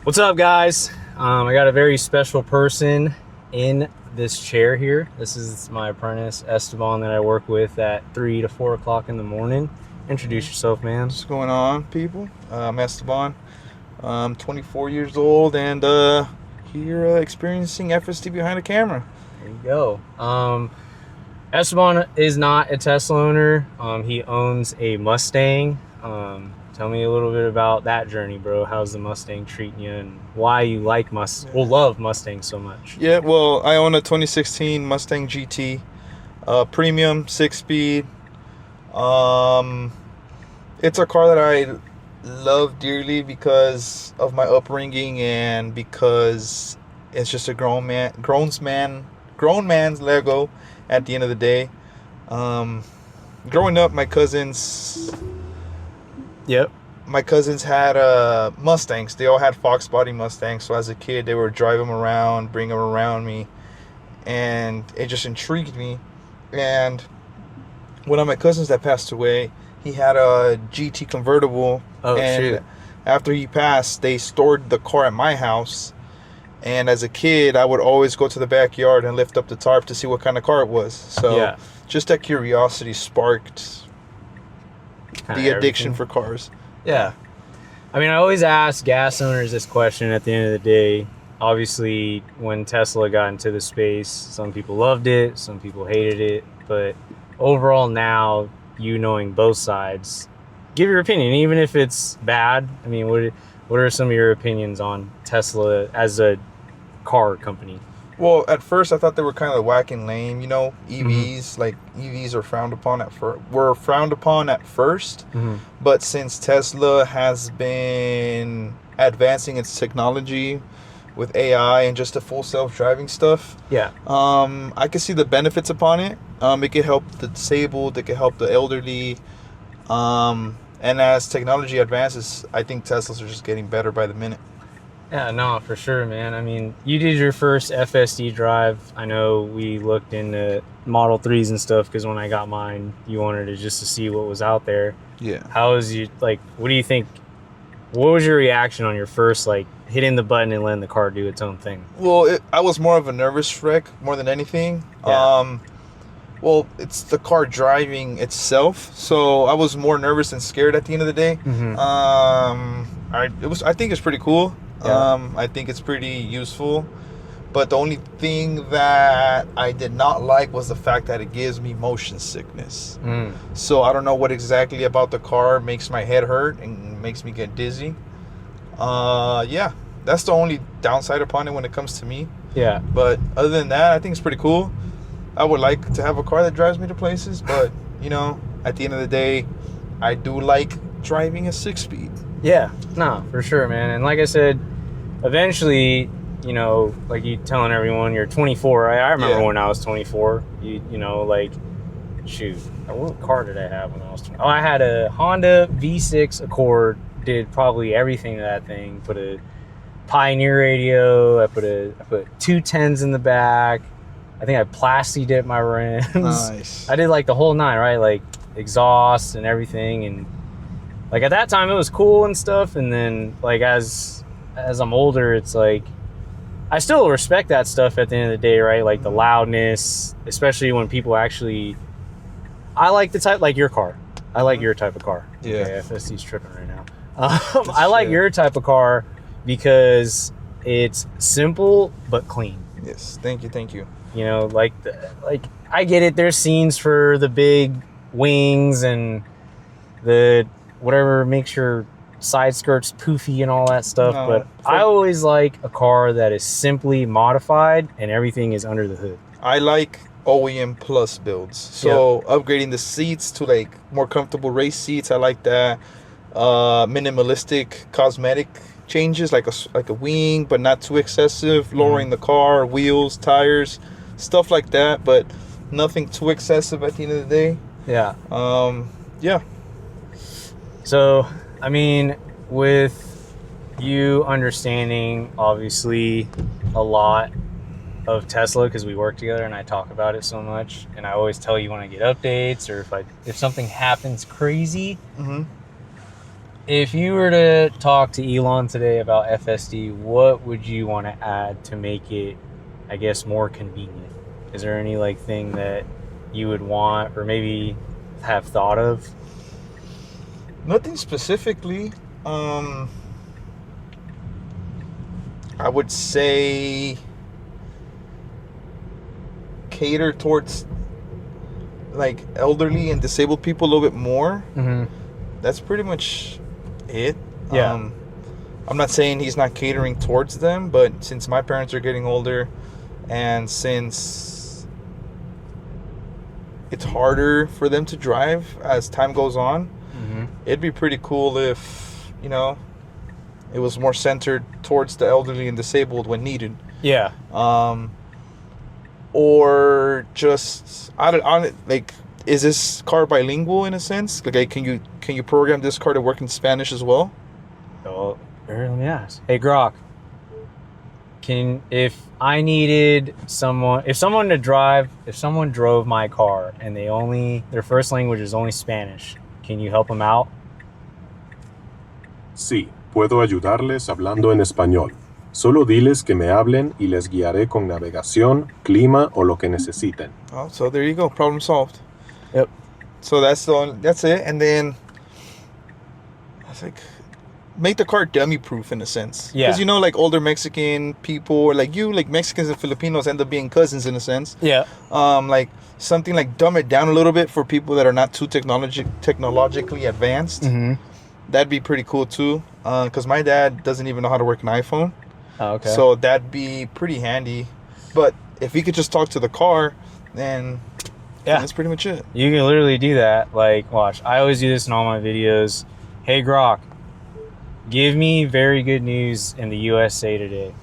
What's up, guys? I got a very special person in this chair here. This is my apprentice, Esteban, that I work with at 3 to 4 o'clock in the morning. Introduce yourself, man. What's going on, people? I'm Esteban. I'm 24 years old and here experiencing FSD behind the camera. There you go. Esteban is not a Tesla owner. He owns a Mustang. Tell me a little bit about that journey, bro. How's the Mustang treating you and why you like love Mustang so much? Yeah, well, I own a 2016 Mustang GT, premium 6-speed. It's a car that I love dearly because of my upbringing and because it's just a grown man's Lego at the end of the day. Growing up, my cousins had Mustangs. They all had Fox body Mustangs. So as a kid, they would drive them around, bring them around me, and it just intrigued me. And one of my cousins that passed away, he had a GT convertible. Oh, and shoot. After he passed, they stored the car at my house. And as a kid, I would always go to the backyard and lift up the tarp to see what kind of car it was. So just that curiosity sparked the addiction for cars. Yeah. I mean, I always ask gas owners this question at the end of the day. Obviously, when Tesla got into the space, some people loved it, some people hated it. But overall now, you knowing both sides, give your opinion, even if it's bad. I mean, what are some of your opinions on Tesla as a car company? Well, at first I thought they were kind of whack and lame, you know, EVs. Like EVs are frowned upon at first, but since Tesla has been advancing its technology with AI and just the full self-driving stuff, I can see the benefits upon it. It can help the disabled, it can help the elderly, and as technology advances, I think Teslas are just getting better by the minute. Yeah, no, for sure, man. I mean, you did your first FSD drive. I know we looked into Model 3s and stuff because when I got mine, you wanted to just to see what was out there. Yeah. How was you, like, what do you think? What was your reaction on your first, like, hitting the button and letting the car do its own thing? Well, I was more of a nervous wreck more than anything. Yeah. Well, it's the car driving itself, so I was more nervous than scared at the end of the day. I think it's pretty cool. I think it's pretty useful, but the only thing that I did not like was the fact that it gives me motion sickness. So I don't know what exactly about the car makes my head hurt and makes me get dizzy. That's the only downside upon it when it comes to me. Yeah. But other than that, I think it's pretty cool. I would like to have a car that drives me to places, but you know, at the end of the day, I do like driving a 6-speed. Yeah, no, for sure, man. And like I said, eventually, you know, like you telling everyone you're 24. I remember when I was 24. You know, like, shoot, what car did I have when I was 20? Oh, I had a Honda V6 Accord. Did probably everything to that thing. Put a Pioneer radio. I put 210s in the back. I think I plasti dipped my rims. Nice. I did like the whole nine, right? Like exhaust and everything, and like at that time it was cool and stuff. And then like as I'm older, it's like I still respect that stuff at the end of the day, right? Like the loudness, especially when people actually. I like the type, like your car. I like your type of car. Yeah. Okay, FSD's tripping right now. I like your type of car because it's simple but clean. Yes. Thank you. You know, like I get it. There's scenes for the big wings and the whatever makes your side skirts poofy and all that stuff. But I always like a car that is simply modified and everything is under the hood. I like OEM plus builds. So upgrading the seats to like more comfortable race seats. I like that. Minimalistic cosmetic changes like a wing, but not too excessive. Lowering the car, wheels, tires. Stuff like that, but nothing too excessive at the end of the day. Yeah. Yeah. So, I mean, with you understanding, obviously, a lot of Tesla, because we work together and I talk about it so much, and I always tell you when I get updates or if something happens crazy, If you were to talk to Elon today about FSD, what would you want to add to make it, I guess, more convenient? Is there any like thing that you would want or maybe have thought of? Nothing specifically. I would say cater towards like elderly and disabled people a little bit more. Mm-hmm. That's pretty much it. Yeah. I'm not saying he's not catering towards them, but since my parents are getting older and since it's harder for them to drive as time goes on, it'd be pretty cool if, you know, it was more centered towards the elderly and disabled when needed. Yeah. Or just like, is this car bilingual in a sense? Like, can you program this car to work in Spanish as well? Oh, let me ask. Hey, Grok. If someone drove my car and their first language is only Spanish, can you help them out? Sí, puedo ayudarles hablando en español. Solo diles que me hablen y les guiaré con navegación, clima o lo que necesiten. Oh, so there you go. Problem solved. Yep. So that's it. And then I was like, make the car dummy proof in a sense. Yeah. Because, you know, like older Mexican people, or like Mexicans and Filipinos end up being cousins in a sense. Yeah. Like something like dumb it down a little bit for people that are not too technologically advanced. Mm-hmm. That'd be pretty cool too. Because my dad doesn't even know how to work an iPhone. Oh, okay. So that'd be pretty handy. But if he could just talk to the car, then that's pretty much it. You can literally do that. Like, watch. I always do this in all my videos. Hey, Grok, give me very good news in the USA today.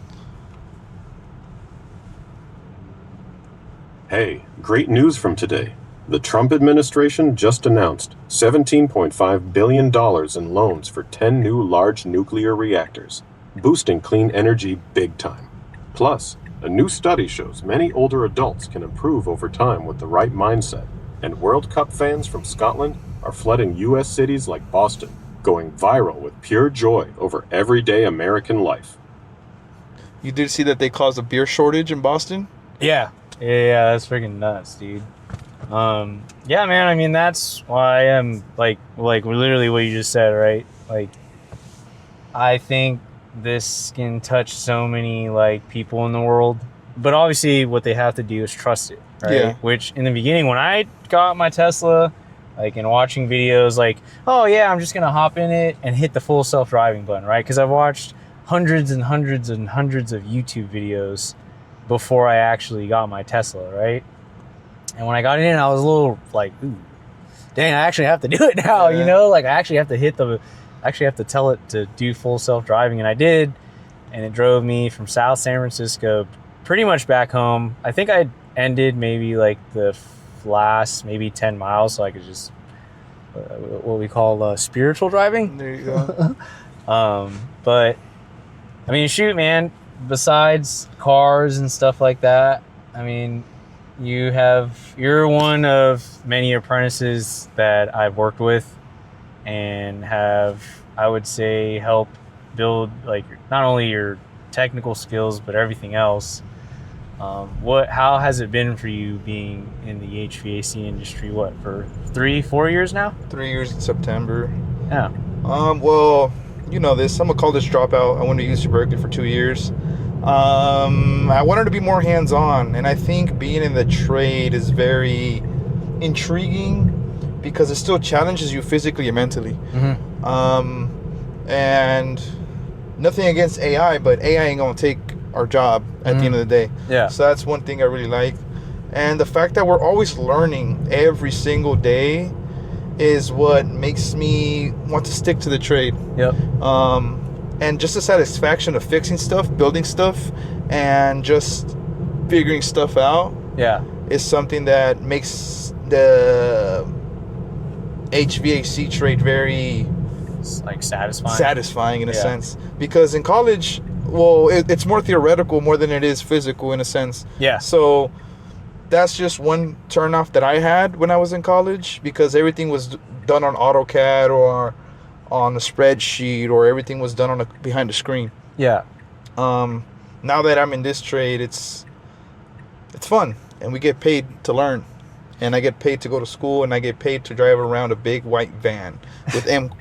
Hey, great news from today. The Trump administration just announced $17.5 billion in loans for 10 new large nuclear reactors, boosting clean energy big time. Plus, a new study shows many older adults can improve over time with the right mindset, and World Cup fans from Scotland are flooding U.S. cities like Boston, going viral with pure joy over everyday American life. You did see that they caused a beer shortage in Boston? Yeah, that's freaking nuts, dude. Yeah, man, I mean, that's why I am, like literally what you just said, right? Like, I think this can touch so many, like, people in the world, but obviously what they have to do is trust it, right? Yeah. Which, in the beginning, when I got my Tesla, like, in watching videos, like, oh, yeah, I'm just gonna hop in it and hit the full self-driving button, right? Because I've watched hundreds and hundreds and hundreds of YouTube videos before I actually got my Tesla, right? And when I got in, I was a little like, ooh, dang, I actually have to do it now, you know? Like, I actually have to tell it to do full self-driving, and I did, and it drove me from South San Francisco pretty much back home. I think I ended maybe like the last maybe 10 miles, so I could just what we call spiritual driving. There you go. But I mean, shoot, man, besides cars and stuff like that, I mean, you're one of many apprentices that I've worked with and have, I would say, helped build, like, not only your technical skills but everything else. How has it been for you being in the HVAC industry, for 3-4 years now? 3 years in September. Yeah. Well, you know this. I'm a college dropout. I went to UC Berkeley for 2 years. I wanted to be more hands-on, and I think being in the trade is very intriguing because it still challenges you physically and mentally. Mm-hmm. And nothing against AI, but AI ain't gonna take our job at the end of the day. Yeah. So that's one thing I really like. And the fact that we're always learning every single day is what makes me want to stick to the trade. Yep. And just the satisfaction of fixing stuff, building stuff, and just figuring stuff out is something that makes the HVAC trade very satisfying in a sense. Because in college, well, it's more theoretical more than it is physical in a sense. Yeah. So that's just one turnoff that I had when I was in college, because everything was done on AutoCAD or on a spreadsheet, or everything was done on behind the screen. Yeah. Now that I'm in this trade, it's fun, and we get paid to learn, and I get paid to go to school, and I get paid to drive around a big white van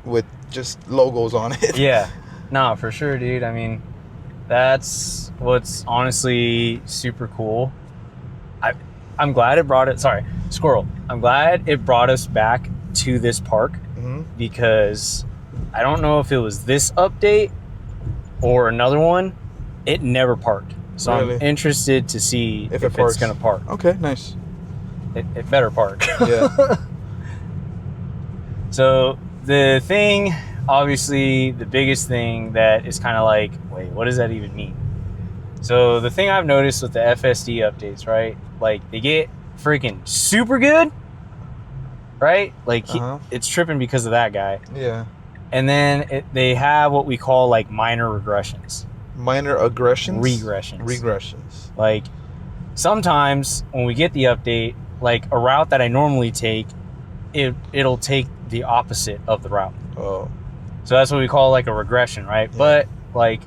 with just logos on it. Yeah. No, for sure, dude. I mean, that's what's honestly super cool. I'm glad it brought it. Sorry, squirrel. I'm glad it brought us back to this park, because I don't know if it was this update or another one. It never parked, so really? I'm interested to see if it's gonna park. Okay, nice. It better park. Yeah. So the thing, obviously, the biggest thing that is kind of like, wait, what does that even mean? So the thing I've noticed with the FSD updates, right? Like, they get freaking super good, right? Like, it's tripping because of that guy. Yeah. And then they have what we call, like, minor regressions. Minor aggressions? Regressions. Like, sometimes when we get the update, like, a route that I normally take, it'll take the opposite of the route. Oh. So that's what we call, like, a regression, right? Yeah. But, like,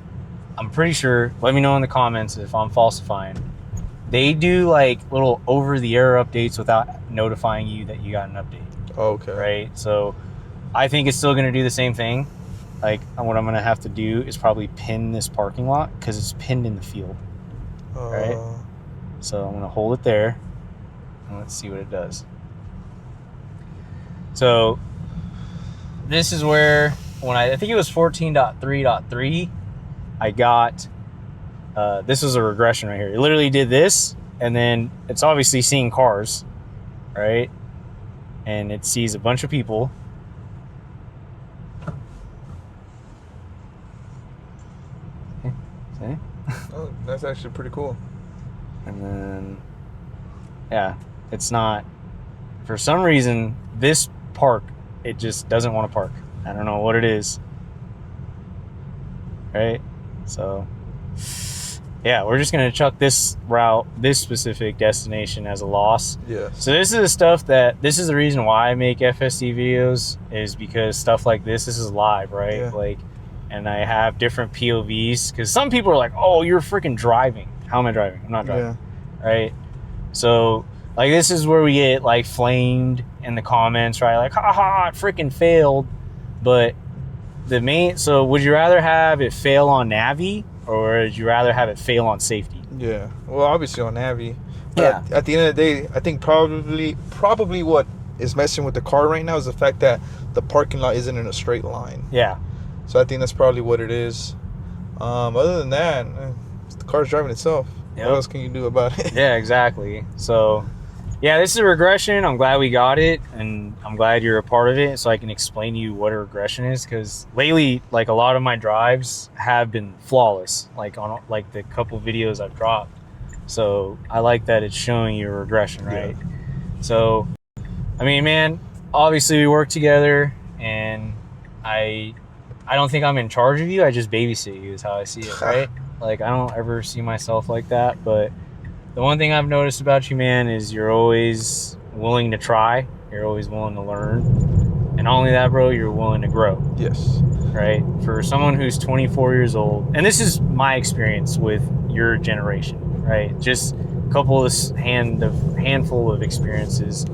I'm pretty sure, let me know in the comments if I'm falsifying. They do, like, little over-the-air updates without notifying you that you got an update. Okay. Right? So I think it's still going to do the same thing. Like, what I'm going to have to do is probably pin this parking lot, because it's pinned in the field. Right? So I'm going to hold it there, and let's see what it does. So this is where, when I think it was 14.3.3, I got, this was a regression right here. It literally did this, and then it's obviously seeing cars, right? And it sees a bunch of people. See? Oh, that's actually pretty cool. And then, yeah, it's not, for some reason, this park, it just doesn't want to park. I don't know what it is. Right? So, yeah, we're just going to chuck this route, this specific destination, as a loss. Yeah. So this is the stuff this is the reason why I make FSD videos, is because stuff like this is live, right? Yeah. Like, and I have different POVs, because some people are like, oh, you're freaking driving. How am I driving? I'm not driving. Yeah. Right? So, like, this is where we get, like, flamed in the comments, right? Like, haha, it freaking failed. But so would you rather have it fail on Navi, or would you rather have it fail on safety? Yeah. Well, obviously on Navi. But yeah. At the end of the day, I think probably what is messing with the car right now is the fact that the parking lot isn't in a straight line. Yeah. So I think that's probably what it is. Other than that, the car's driving itself. Yep. What else can you do about it? Yeah, exactly. So, yeah, this is a regression. I'm glad we got it, and I'm glad you're a part of it, so I can explain to you what a regression is, because lately, like, a lot of my drives have been flawless, like on like the couple videos I've dropped. So I like that it's showing you a regression, right? Yeah. So, I mean, man, obviously we work together, and I don't think I'm in charge of you. I just babysit you is how I see it, right? Like, I don't ever see myself like that, but the one thing I've noticed about you, man, is you're always willing to try. You're always willing to learn. And not only that, bro, you're willing to grow. Yes. Right? For someone who's 24 years old, and this is my experience with your generation, right? Just a couple of handful of experiences.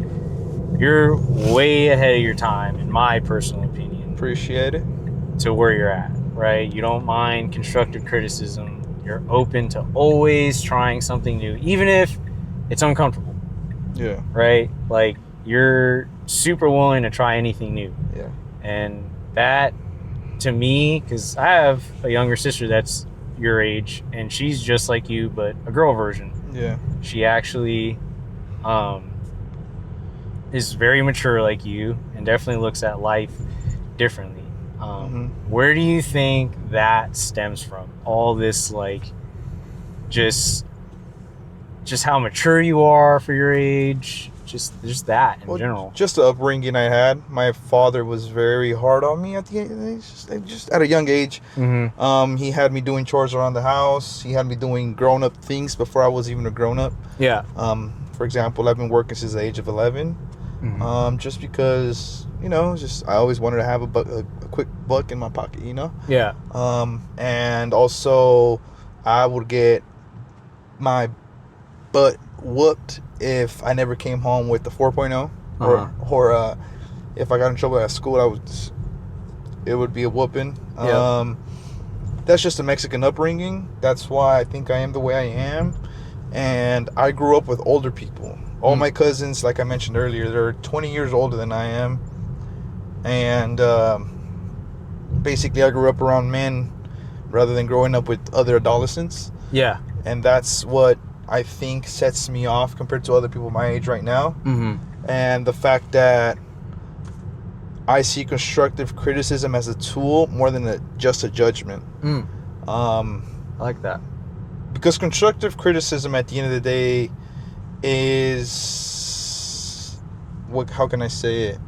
You're way ahead of your time, in my personal opinion. Appreciate it. To where you're at, right? You don't mind constructive criticism. You're open to always trying something new, even if it's uncomfortable. Yeah. Right? Like, you're super willing to try anything new. Yeah. And that, to me, because I have a younger sister that's your age, and she's just like you, but a girl version. Yeah. She actually is very mature like you, and definitely looks at life differently. Where do you think that stems from? All this, like, just how mature you are for your age, just that in general. Just the upbringing I had. My father was very hard on me at just at a young age. Mm-hmm. He had me doing chores around the house. He had me doing grown-up things before I was even a grown-up. Yeah. For example, I've been working since the age of 11. Mm-hmm. Just because, I always wanted to have a quick buck in my pocket, you know? Yeah. And also I would get my butt whooped if I never came home with the 4.0 or if I got in trouble at school, it would be a whooping. Yep. That's just a Mexican upbringing. That's why I think I am the way I am. And I grew up with older people. All my cousins, like I mentioned earlier, they're 20 years older than I am. And basically I grew up around men rather than growing up with other adolescents. Yeah. And that's what I think sets me off compared to other people my age right now. Mm-hmm. And the fact that I see constructive criticism as a tool more than just a judgment. I like that. Because constructive criticism at the end of the day is... how can I say it?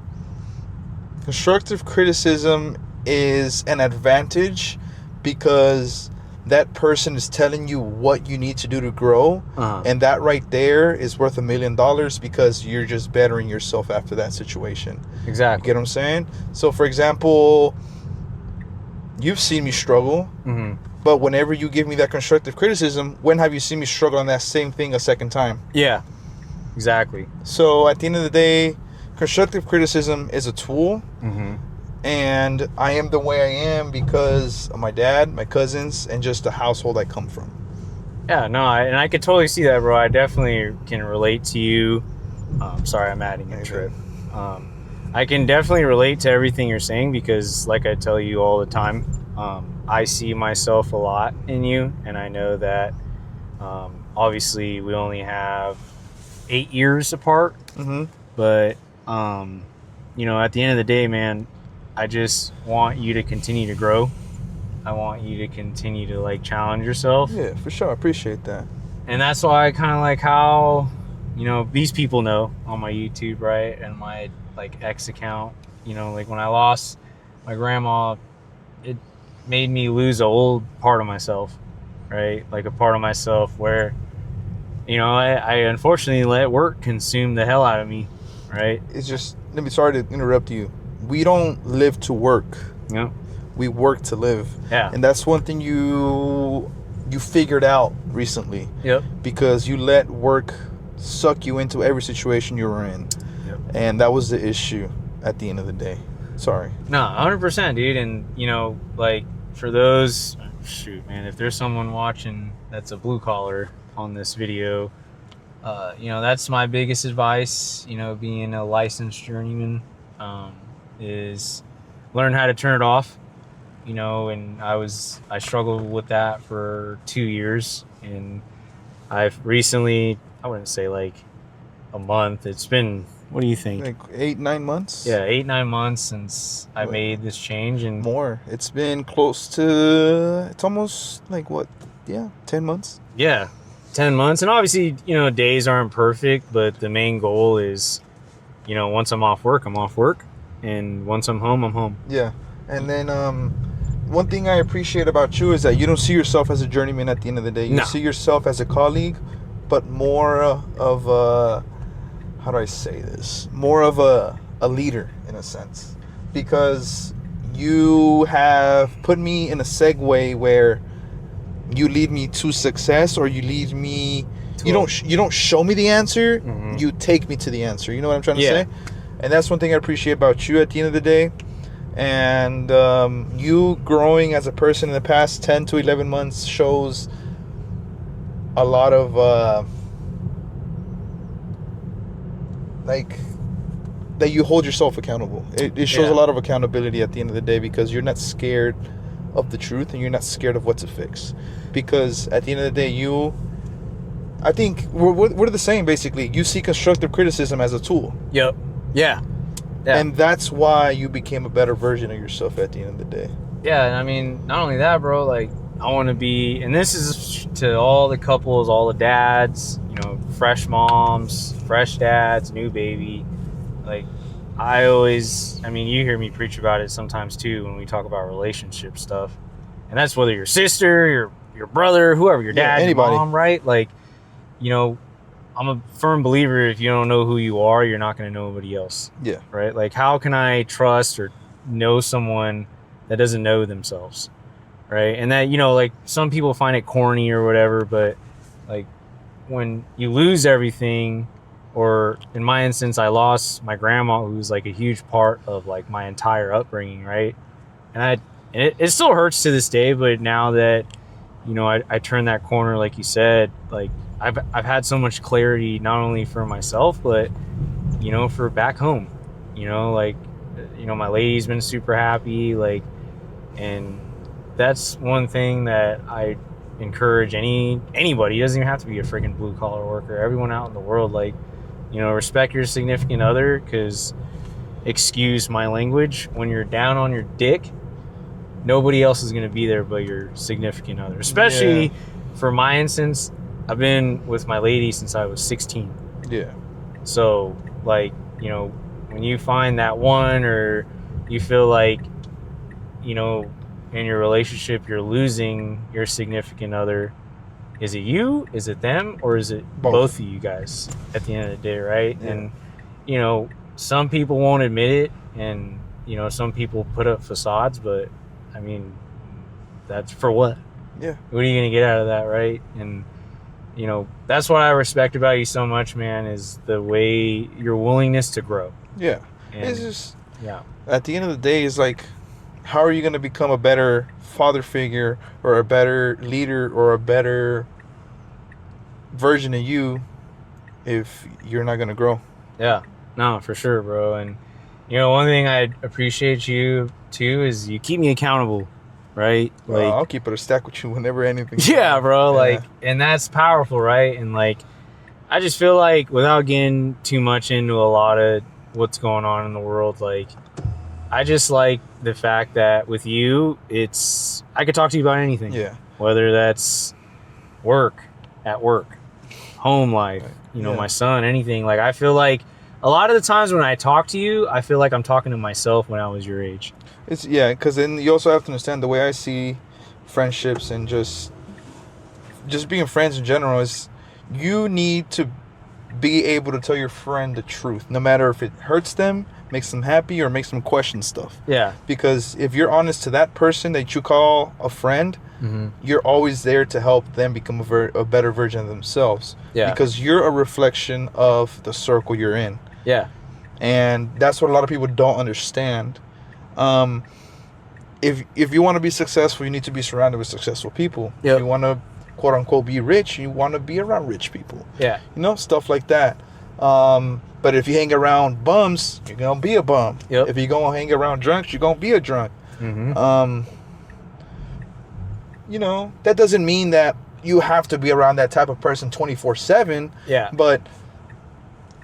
Constructive criticism is an advantage because that person is telling you what you need to do to grow, and that right there is worth $1 million because you're just bettering yourself after that situation. Exactly. You get what I'm saying? So, for example, you've seen me struggle, but whenever you give me that constructive criticism, when have you seen me struggle on that same thing a second time? Yeah, exactly. So, at the end of the day, constructive criticism is a tool. And I am the way I am because of my dad, my cousins, and just the household I come from. Yeah, no, and I could totally see that, bro. I definitely can relate to you. Sorry, I'm adding a trip. I can definitely relate to everything you're saying because, like I tell you all the time, I see myself a lot in you, and I know that obviously we only have 8 years apart, but you know, at the end of the day, man, I just want you to continue to grow. I want you to continue to like challenge yourself. Yeah, for sure. I appreciate that. And that's why I kind of like how, you know, these people know on my YouTube, right? And my like X account, you know, like when I lost my grandma, it made me lose an old part of myself, right? Like a part of myself where, you know, I unfortunately let work consume the hell out of me, right? It's just, sorry to interrupt you. We don't live to work. Yeah. We work to live. Yeah. And that's one thing you figured out recently. Yep. Because you let work suck you into every situation you were in. Yep. And that was the issue at the end of the day. Sorry. No, 100%, dude. And, you know, like for those, shoot, man, if there's someone watching that's a blue collar on this video, you know, that's my biggest advice, you know, being a licensed journeyman, is learn how to turn it off, you know. And I struggled with that for 2 years, and I've recently, I wouldn't say like a month, it's been, what do you think, like 8-9 months? Yeah, 8-9 months since I made this change. And more, it's been close to, it's almost like what, 10 months. Yeah, 10 months. And obviously, you know, days aren't perfect, but the main goal is, you know, once I'm off work, I'm off work. And once I'm home, I'm home. Yeah. And then one thing I appreciate about you is that you don't see yourself as a journeyman at the end of the day. You see yourself as a colleague, but more of a, how do I say this? More of a leader in a sense. Because you have put me in a segue where you lead me to success, or you lead me, you don't show me the answer, you take me to the answer. You know what I'm trying to say? And that's one thing I appreciate about you at the end of the day. And you growing as a person in the past 10 to 11 months shows a lot of like that you hold yourself accountable. It shows a lot of accountability at the end of the day, because you're not scared of the truth and you're not scared of what to fix. Because at the end of the day, I think we're the same basically. You see constructive criticism as a tool. Yep. Yeah. And that's why you became a better version of yourself at the end of the day. Yeah, and I mean, not only that, bro, like, I want to be, and this is to all the couples, all the dads, you know, fresh moms, fresh dads, new baby. Like, I mean, you hear me preach about it sometimes too when we talk about relationship stuff. And that's whether your sister, your brother, whoever, your dad, anybody. Your mom, right? Like, you know, I'm a firm believer, if you don't know who you are, you're not going to know anybody else. Yeah. Right? Like, how can I trust or know someone that doesn't know themselves, right? And that, you know, like some people find it corny or whatever, but like when you lose everything, or in my instance, I lost my grandma, who's like a huge part of like my entire upbringing, right? And it still hurts to this day, but now that, you know, I turned that corner, like you said, like I've had so much clarity, not only for myself, but, you know, for back home, you know, like, you know, my lady's been super happy, like, and that's one thing that I encourage anybody. It doesn't even have to be a freaking blue collar worker, everyone out in the world, like, you know, respect your significant other, because, excuse my language, when you're down on your dick, nobody else is going to be there but your significant other. Especially for my instance, I've been with my lady since I was 16. Yeah. So, like, you know, when you find that one, or you feel like, you know, in your relationship you're losing your significant other, is it you, is it them, or is it both of you guys at the end of the day, right? Yeah. And, you know, some people won't admit it, and, you know, some people put up facades, but I mean, that's for what? Yeah. What are you going to get out of that, right? And, you know, that's what I respect about you so much, man, is the way, your willingness to grow. Yeah. And, it's just, yeah. At the end of the day, it's like, how are you going to become a better father figure, or a better leader, or a better version of you if you're not going to grow? Yeah. No, for sure, bro. And, you know, one thing I appreciate you too is you keep me accountable, right? Well, like, I'll keep it a stack with you whenever anything. Yeah, bro. Yeah. Like, and that's powerful, right? And like, I just feel like, without getting too much into a lot of what's going on in the world, like, I just like the fact that with you, it's, I could talk to you about anything. Yeah. Whether that's work, at work, home life, you know, my son, anything. Like, I feel like a lot of the times when I talk to you, I feel like I'm talking to myself when I was your age. It's, because then you also have to understand the way I see friendships and just being friends in general is, you need to be able to tell your friend the truth, no matter if it hurts them, makes them happy, or makes them question stuff. Yeah. Because if you're honest to that person that you call a friend, you're always there to help them become a better version of themselves. Yeah. Because you're a reflection of the circle you're in. Yeah. And that's what a lot of people don't understand. If you want to be successful, you need to be surrounded with successful people. Yep. If you want to, quote unquote, be rich, you want to be around rich people. Yeah. You know, stuff like that. But if you hang around bums, you're going to be a bum. Yep. If you're going to hang around drunks, you're going to be a drunk. You know, that doesn't mean that you have to be around that type of person 24/7. Yeah. But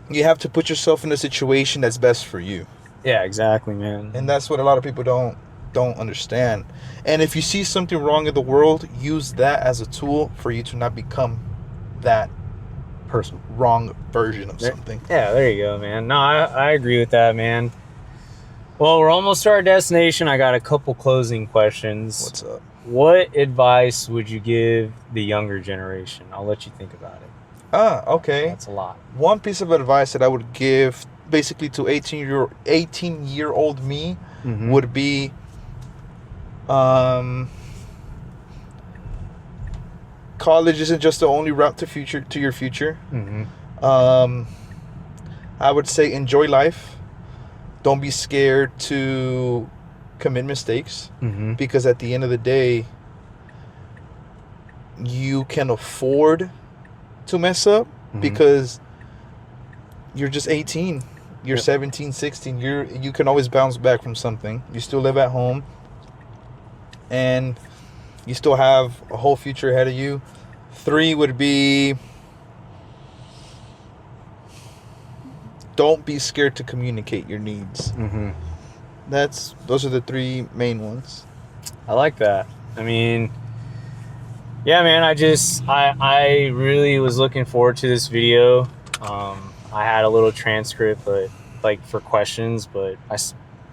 you have to put yourself in a situation that's best for you. Yeah, exactly, man. And that's what a lot of people don't understand. And if you see something wrong in the world, use that as a tool for you to not become that person, wrong version of something. Yeah, there you go, man. No, I agree with that, man. Well, we're almost to our destination. I got a couple closing questions. What's up? What advice would you give the younger generation? I'll let you think about it. Okay. That's a lot. One piece of advice that I would give basically to 18-year-old me would be college isn't just the only route to your future. I would say enjoy life. Don't be scared to commit mistakes, because at the end of the day, you can afford to mess up because you're just 18. You're 17, 16. You can always bounce back from something. You still live at home, and you still have a whole future ahead of you. 3 would be, don't be scared to communicate your needs. Those are the 3 main ones. I like that. I mean, yeah, man, I really was looking forward to this video. I had a little transcript, but like for questions, but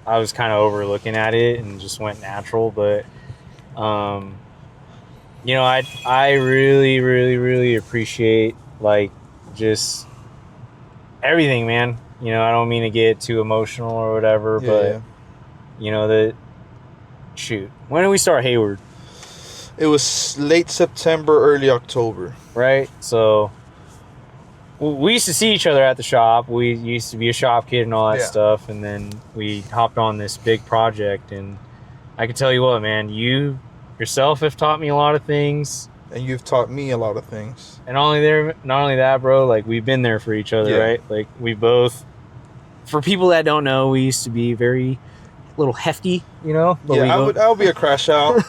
I was kind of overlooking at it and just went natural. But, you know, I really, really, really appreciate like just everything, man. You know, I don't mean to get too emotional or whatever, but you know, shoot, when did we start Hayward? It was late September, early October. Right? So we used to see each other at the shop. We used to be a shop kid and all that stuff. And then we hopped on this big project. And I can tell you what, man, you yourself have taught me a lot of things. And you've taught me a lot of things. And not only that, bro, like we've been there for each other, right? Like we both, for people that don't know, we used to be very little hefty, you know? But I would be a crash out.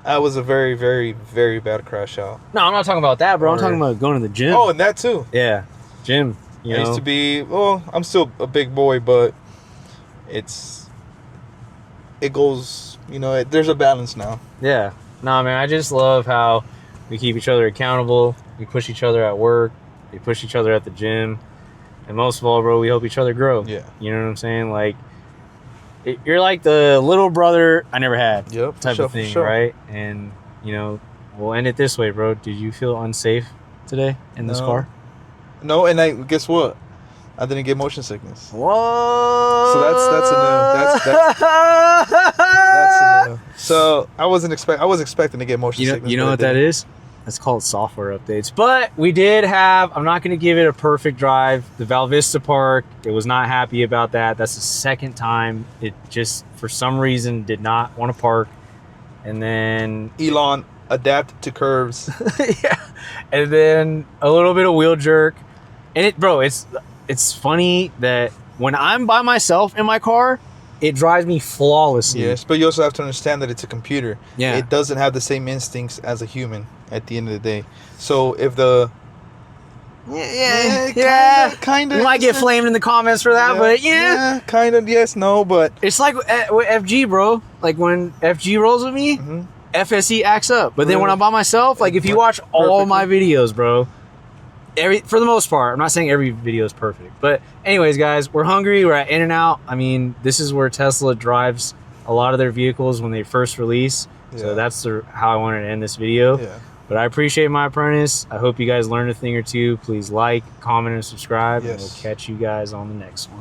I was a very, very, very bad crash out. No, I'm not talking about that, bro. I'm talking about going to the gym. Oh, and that too. Yeah, gym. I used to be, well, I'm still a big boy, but it goes, you know, there's a balance now. Yeah. Nah, man, I just love how we keep each other accountable. We push each other at work. We push each other at the gym. And most of all, bro, we help each other grow. Yeah. You know what I'm saying? Like, you're like the little brother I never had type of thing, right? And, you know, we'll end it this way, bro. Did you feel unsafe today in this car? No, and guess what? I didn't get motion sickness. Whoa! So that's a new. So I was expecting to get motion sickness. You know what that is? That's called software updates. But we did have, I'm not going to give it a perfect drive. The Val Vista Park, it was not happy about that. That's the second time it just, for some reason, did not want to park. And then Elon adapted to curves. Yeah. And then a little bit of wheel jerk. And it's funny that when I'm by myself in my car, it drives me flawlessly. Yes, but you also have to understand that it's a computer. Yeah. It doesn't have the same instincts as a human at the end of the day. So if the... Yeah. Kind of. We might get flamed in the comments for that, but Yeah, kind of, yes, no, but... It's like with FG, bro. Like when FG rolls with me, FSD acts up. But then when I'm by myself, like if you watch all my videos, bro... for the most part, I'm not saying every video is perfect, but anyways, guys, we're hungry. We're at In-N-Out. I mean, this is where Tesla drives a lot of their vehicles when they first release. So that's how I wanted to end this video. Yeah. But I appreciate my apprentice. I hope you guys learned a thing or two. Please like, comment, and subscribe, and we'll catch you guys on the next one.